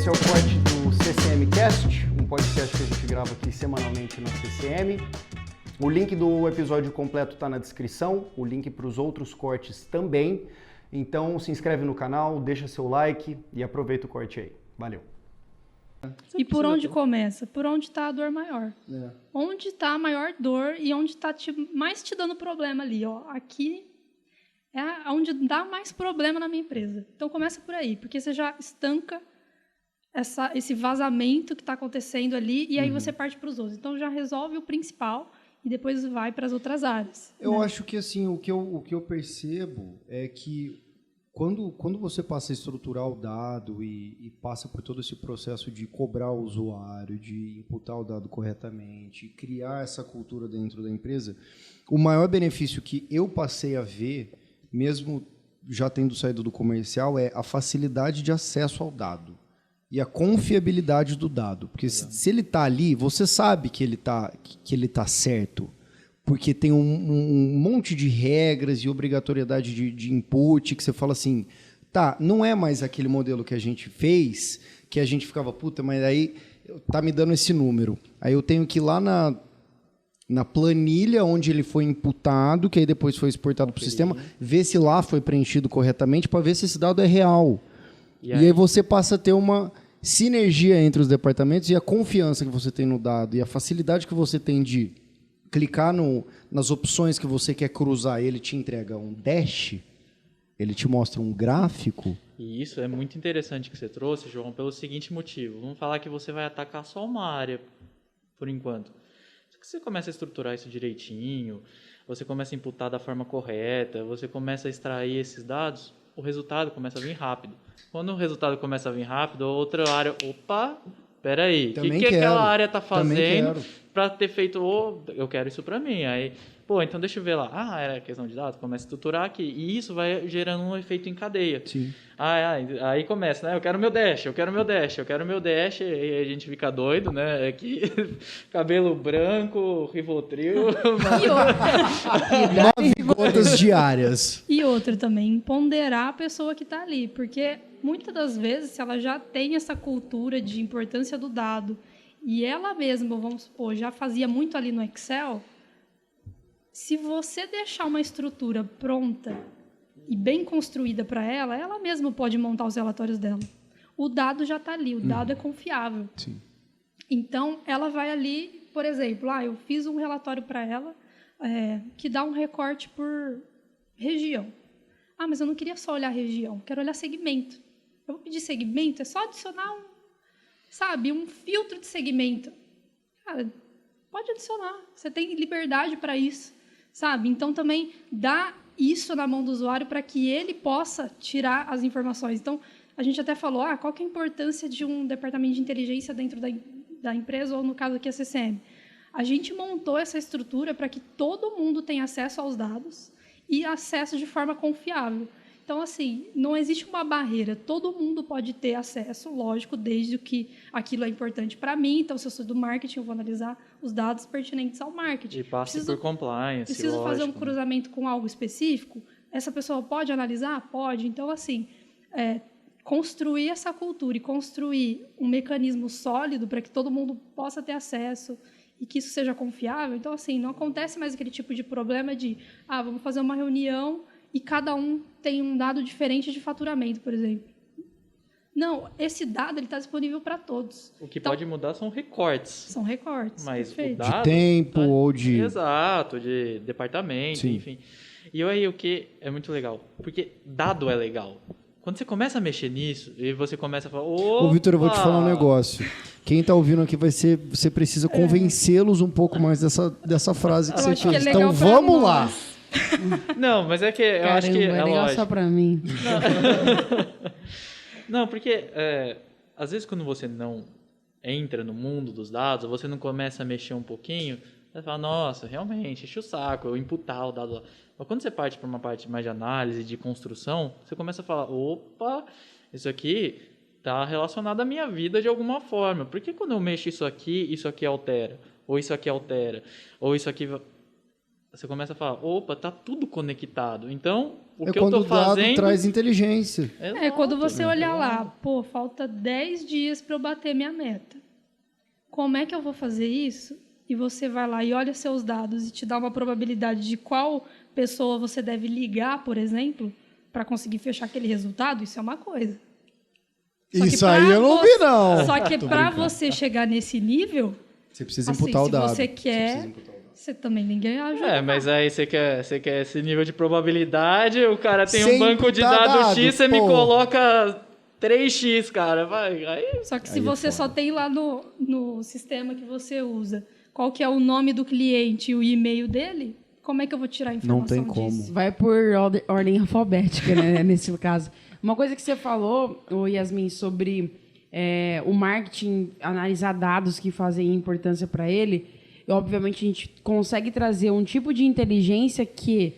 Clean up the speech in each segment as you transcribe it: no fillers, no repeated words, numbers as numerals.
esse é o corte do CCM Cast, um podcast que a gente grava aqui semanalmente no CCM. O link do episódio completo está na descrição, o link para os outros cortes também. Então se inscreve no canal, deixa seu like e aproveita o corte aí. Valeu! E por onde começa? Por onde está a dor maior. Onde está a maior dor e onde está mais te dando problema ali. Ó, aqui é onde dá mais problema na minha empresa. Então começa por aí, porque você já estanca esse vazamento que está acontecendo ali e aí você parte para os outros. Então já resolve o principal e depois vai para as outras áreas. Eu acho que assim, o que eu percebo é que quando você passa a estruturar o dado e passa por todo esse processo de cobrar o usuário, de imputar o dado corretamente, criar essa cultura dentro da empresa, o maior benefício que eu passei a ver, mesmo já tendo saído do comercial, é a facilidade de acesso ao dado e a confiabilidade do dado. Porque se ele está ali, você sabe que ele tá certo, porque tem um monte de regras e obrigatoriedade de input, que você fala assim, tá, não é mais aquele modelo que a gente fez, que a gente ficava, puta, mas aí tá me dando esse número. Aí eu tenho que ir lá na planilha onde ele foi imputado, que aí depois foi exportado para o sistema, ver se lá foi preenchido corretamente, para ver se esse dado é real. E aí você passa a ter uma sinergia entre os departamentos e a confiança que você tem no dado e a facilidade que você tem de clicar nas opções que você quer cruzar, ele te entrega um dash, ele te mostra um gráfico. E isso é muito interessante que você trouxe, João, pelo seguinte motivo. Vamos falar que você vai atacar só uma área, por enquanto. Só que você começa a estruturar isso direitinho, você começa a imputar da forma correta, você começa a extrair esses dados, o resultado começa a vir rápido. Quando o resultado começa a vir rápido, a outra área, opa, peraí, o que aquela área está fazendo para ter feito, eu quero isso para mim. Aí, então deixa eu ver lá. Era questão de dados, começa a estruturar aqui. E isso vai gerando um efeito em cadeia. Sim. Aí começa, né? Eu quero meu dash, eu quero meu dash. E a gente fica doido, né? Aqui, cabelo branco, Rivotril. 9 gotas diárias. E outra também, ponderar a pessoa que está ali, porque muitas das vezes, se ela já tem essa cultura de importância do dado e ela mesma, vamos supor, já fazia muito ali no Excel, se você deixar uma estrutura pronta e bem construída para ela, ela mesma pode montar os relatórios dela. O dado já está ali, o dado é confiável. Sim. Então, ela vai ali, por exemplo, eu fiz um relatório para ela que dá um recorte por região. Mas eu não queria só olhar região, quero olhar segmento. Eu vou pedir segmento, é só adicionar um filtro de segmento. Cara, pode adicionar, você tem liberdade para isso, sabe? Então, também dá isso na mão do usuário para que ele possa tirar as informações. Então, a gente até falou, qual que é a importância de um departamento de inteligência dentro da empresa, ou no caso aqui a CCM. A gente montou essa estrutura para que todo mundo tenha acesso aos dados e acesso de forma confiável. Então, assim, não existe uma barreira. Todo mundo pode ter acesso, lógico, desde que aquilo é importante para mim. Então, se eu sou do marketing, eu vou analisar os dados pertinentes ao marketing. E passa por compliance, preciso fazer um cruzamento com algo específico? Essa pessoa pode analisar? Pode. Então, assim, construir essa cultura e construir um mecanismo sólido para que todo mundo possa ter acesso e que isso seja confiável. Então, assim, não acontece mais aquele tipo de problema de, vamos fazer uma reunião e cada um tem um dado diferente de faturamento, por exemplo. Não, esse dado está disponível para todos. O que pode mudar são recortes. São recortes, mas perfeito. O dado, de tempo ou de... Exato, de departamento, Sim. Enfim. E aí o que é muito legal? Porque dado é legal. Quando você começa a mexer nisso, e você começa a falar... Ô, Vitor, eu vou te falar um negócio. Quem está ouvindo aqui você precisa convencê-los um pouco mais dessa frase que você fez. Então, vamos lá. Não, mas é que eu acho que é legal lógico. Só para mim. Não, porque às vezes quando você não entra no mundo dos dados, ou você não começa a mexer um pouquinho, você fala, nossa, realmente, enche o saco, eu imputar o dado lá. Mas quando você parte para uma parte mais de análise, de construção, você começa a falar, opa, isso aqui está relacionado à minha vida de alguma forma. Por que quando eu mexo isso aqui altera? Ou isso aqui altera? Ou isso aqui... você começa a falar, opa, tá tudo conectado. Então, o que eu quando tô o dado fazendo... traz inteligência. Quando você olhar Exato. lá, pô, falta 10 dias para eu bater minha meta. Como é que eu vou fazer isso? E você vai lá e olha seus dados e te dá uma probabilidade de qual pessoa você deve ligar, por exemplo, para conseguir fechar aquele resultado, isso é uma coisa. Só que Isso aí eu não vi, não. Só que Tô para brincando. você chegar nesse nível, Você precisa assim, imputar o dado. se você quer, você também ninguém ajuda. Mas aí você quer esse nível de probabilidade, o cara tem Sem um banco de imputar dados dado, X, você me pô. coloca 3x, cara. Vai, aí... Só que se Aí é você só foda. tem lá no sistema que você usa, qual que é o nome do cliente e o e-mail dele, como é que eu vou tirar a informação Não tem como. disso? Vai por ordem alfabética, né, nesse caso. Uma coisa que você falou, ô Yasmin, sobre o marketing, analisar dados que fazem importância para ele, e, obviamente a gente consegue trazer um tipo de inteligência que,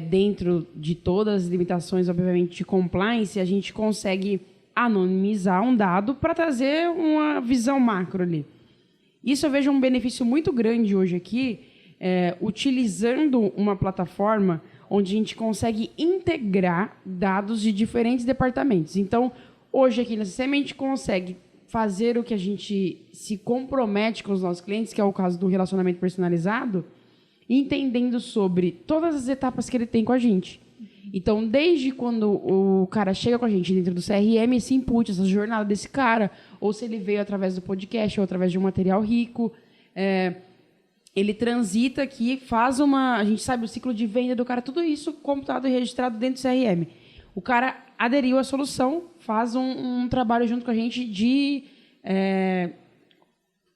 dentro de todas as limitações, obviamente, de compliance, a gente consegue anonimizar um dado para trazer uma visão macro ali. Isso eu vejo um benefício muito grande hoje aqui, utilizando uma plataforma onde a gente consegue integrar dados de diferentes departamentos. Então, hoje aqui na CCM a gente consegue fazer o que a gente se compromete com os nossos clientes, que é o caso do relacionamento personalizado, entendendo sobre todas as etapas que ele tem com a gente. Então, desde quando o cara chega com a gente dentro do CRM, esse input, essa jornada desse cara, ou se ele veio através do podcast ou através de um material rico, ele transita aqui, a gente sabe o ciclo de venda do cara, tudo isso computado e registrado dentro do CRM. O cara aderiu à solução, faz um trabalho junto com a gente de...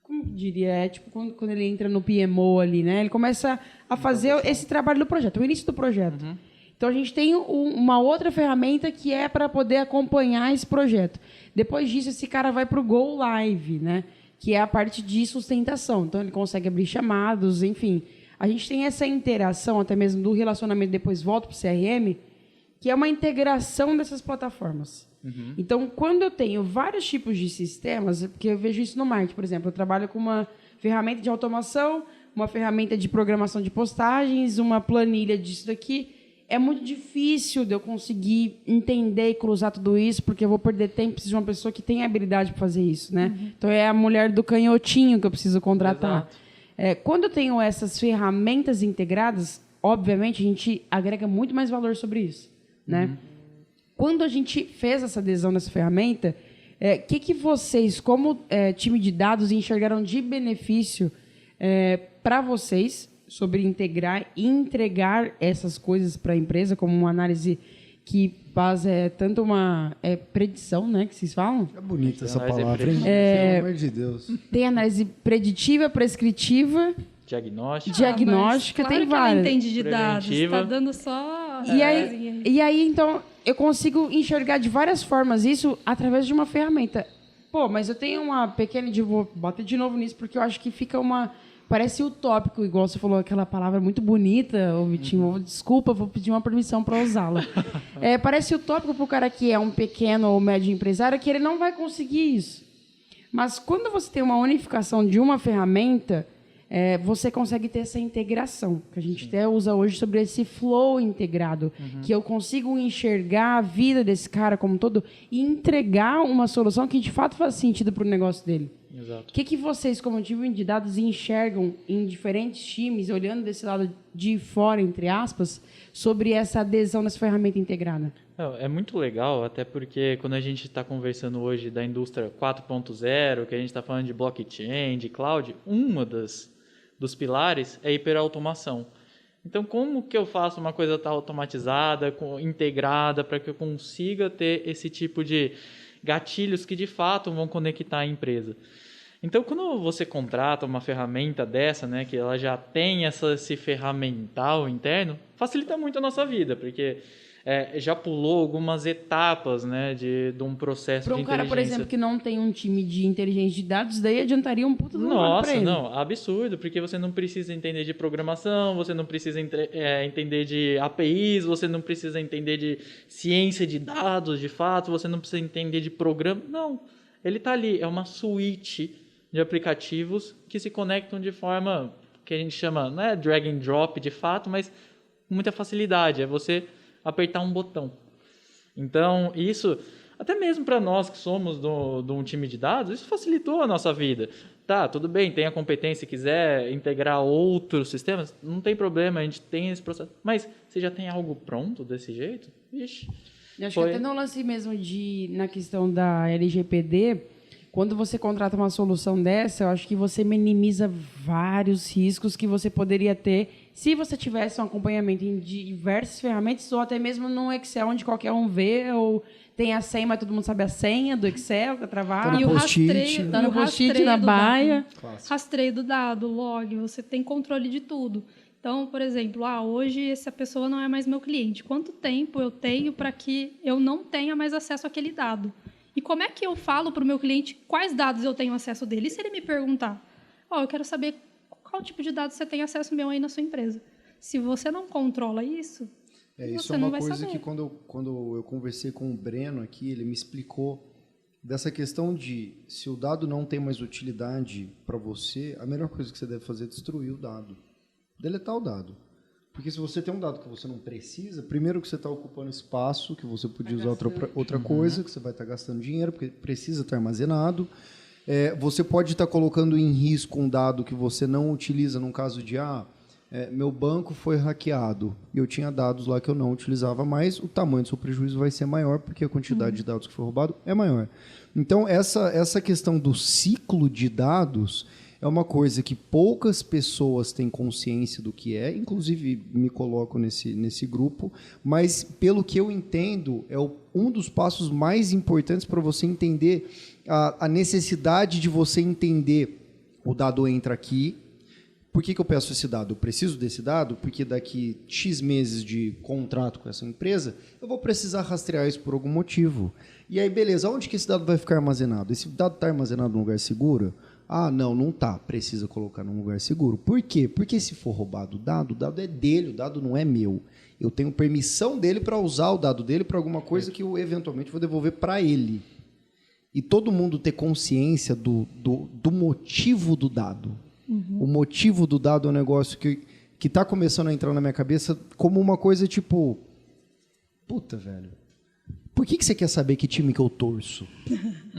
como diria? Tipo quando ele entra no PMO ali, né? Ele começa a fazer esse trabalho do projeto, o início do projeto. Uhum. Então, a gente tem uma outra ferramenta que é para poder acompanhar esse projeto. Depois disso, esse cara vai para o Go Live, né? Que é a parte de sustentação. Então, ele consegue abrir chamados, enfim. A gente tem essa interação, até mesmo do relacionamento, depois volta para o CRM, que é uma integração dessas plataformas. Uhum. Então, quando eu tenho vários tipos de sistemas, porque eu vejo isso no marketing, por exemplo, eu trabalho com uma ferramenta de automação, uma ferramenta de programação de postagens, uma planilha disso daqui. É muito difícil de eu conseguir entender e cruzar tudo isso, porque eu vou perder tempo, preciso de uma pessoa que tenha habilidade para fazer isso, né? Uhum. Então, é a mulher do canhotinho que eu preciso contratar. Exato. Quando eu tenho essas ferramentas integradas, obviamente, a gente agrega muito mais valor sobre isso, né? Quando a gente fez essa adesão nessa ferramenta, que vocês, como time de dados, enxergaram de benefício para vocês sobre integrar e entregar essas coisas para a empresa, como uma análise que faz tanto uma predição, né, que vocês falam? É bonita essa Análise palavra, hein? preditiva. Pelo amor de Deus. Tem análise preditiva, prescritiva, Diagnóstico. diagnóstica, Claro tem que ela várias. entende de dados, Preventiva. tá dando só... E aí, então, eu consigo enxergar de várias formas isso através de uma ferramenta. Pô, mas eu tenho uma pequena... Vou bater de novo nisso, porque eu acho que fica uma... Parece utópico, igual você falou, aquela palavra muito bonita, ô Vitinho. Desculpa, vou pedir uma permissão para usá-la. Parece utópico para o cara que é um pequeno ou médio empresário, que ele não vai conseguir isso. Mas quando você tem uma unificação de uma ferramenta, você consegue ter essa integração, que a gente até usa hoje sobre esse flow integrado, que eu consigo enxergar a vida desse cara como um todo e entregar uma solução que de fato faz sentido para o negócio dele. Exato. O que vocês, como time de dados, enxergam em diferentes times, olhando desse lado de fora, entre aspas, sobre essa adesão nessa ferramenta integrada? É muito legal, até porque quando a gente está conversando hoje da indústria 4.0, que a gente está falando de blockchain, de cloud, dos pilares é hiperautomação. Então, como que eu faço uma coisa estar automatizada, integrada, para que eu consiga ter esse tipo de gatilhos que, de fato, vão conectar a empresa? Então, quando você contrata uma ferramenta dessa, né, que ela já tem esse ferramental interno, facilita muito a nossa vida, porque já pulou algumas etapas, né, de um processo de Para um cara, inteligência. por exemplo, que não tem um time de inteligência de dados, daí adiantaria um puta do lado para Nossa, ele. não, absurdo, porque você não precisa entender de programação, você não precisa entender de APIs, você não precisa entender de ciência de dados, de fato, você não precisa entender de programa, não. Ele está ali, é uma suíte de aplicativos que se conectam de forma que a gente chama, não é drag and drop de fato, mas com muita facilidade, é você apertar um botão. Então, isso, até mesmo para nós que somos de um time de dados, isso facilitou a nossa vida. Tá, tudo bem, tem a competência, se quiser integrar outros sistemas, não tem problema, a gente tem esse processo. Mas você já tem algo pronto desse jeito? Ixi. Eu acho que até no lance mesmo na questão da LGPD, quando você contrata uma solução dessa, eu acho que você minimiza vários riscos que você poderia ter se você tivesse um acompanhamento em diversas ferramentas ou até mesmo no Excel, onde qualquer um vê ou tem a senha, mas todo mundo sabe a senha do Excel, que tá travado. E o rastreio, tá no post-it, na baia. Rastreio do dado, log, você tem controle de tudo. Então, por exemplo, hoje essa pessoa não é mais meu cliente. Quanto tempo eu tenho para que eu não tenha mais acesso àquele dado? E como é que eu falo para o meu cliente quais dados eu tenho acesso dele? E se ele me perguntar, eu quero saber qual tipo de dados você tem acesso meu aí na sua empresa? Se você não controla isso, isso você é não uma vai coisa saber. que quando eu conversei com o Breno aqui, ele me explicou dessa questão de se o dado não tem mais utilidade para você, a melhor coisa que você deve fazer é destruir o dado. Deletar o dado. Porque se você tem um dado que você não precisa, primeiro que você está ocupando espaço, que você podia usar outra coisa, que você vai estar gastando dinheiro, porque precisa estar armazenado. Você pode estar colocando em risco um dado que você não utiliza, num caso de, meu banco foi hackeado, e eu tinha dados lá que eu não utilizava mais, o tamanho do seu prejuízo vai ser maior, porque a quantidade de dados que foi roubado é maior. Então, essa questão do ciclo de dados é uma coisa que poucas pessoas têm consciência do que é, inclusive me coloco nesse grupo, mas pelo que eu entendo, é um dos passos mais importantes para você entender a necessidade de você entender o dado entra aqui. Por que eu peço esse dado? Eu preciso desse dado porque daqui X meses de contrato com essa empresa, eu vou precisar rastrear isso por algum motivo. E aí, beleza, onde que esse dado vai ficar armazenado? Esse dado está armazenado num lugar seguro? Não está. Precisa colocar num lugar seguro. Por quê? Porque se for roubado o dado é dele, o dado não é meu. Eu tenho permissão dele para usar o dado dele para alguma coisa que eu eventualmente vou devolver para ele. E todo mundo ter consciência do motivo do dado. Uhum. O motivo do dado é um negócio que está começando a entrar na minha cabeça como uma coisa tipo... Puta, velho. Por que você quer saber que time que eu torço?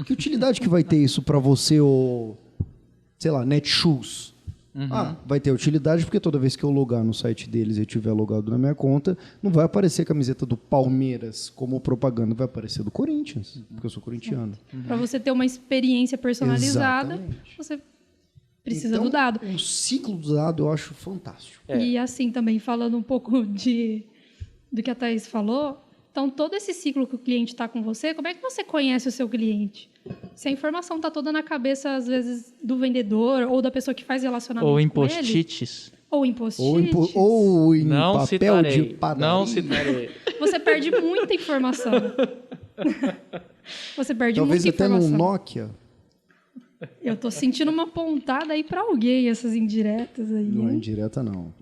Que utilidade que vai ter isso para você, sei lá, Netshoes? Uhum. Vai ter utilidade porque toda vez que eu logar no site deles e eu tiver logado na minha conta, não vai aparecer a camiseta do Palmeiras como propaganda, vai aparecer do Corinthians, porque eu sou corintiano. Uhum. Para você ter uma experiência personalizada, exatamente, você precisa do dado. O ciclo do dado eu acho fantástico. E assim também, falando um pouco do que a Thaís falou, então todo esse ciclo que o cliente está com você, como é que você conhece o seu cliente? Se a informação está toda na cabeça, às vezes, do vendedor ou da pessoa que faz relacionamento com ele... Ou em post-its. Ou em não papel citarei, de padaria. Não citarei. Você perde muita informação. Você perde talvez muita até informação. no Nokia. Eu tô sentindo uma pontada aí para alguém, essas indiretas aí. Não é hein? indireta, não.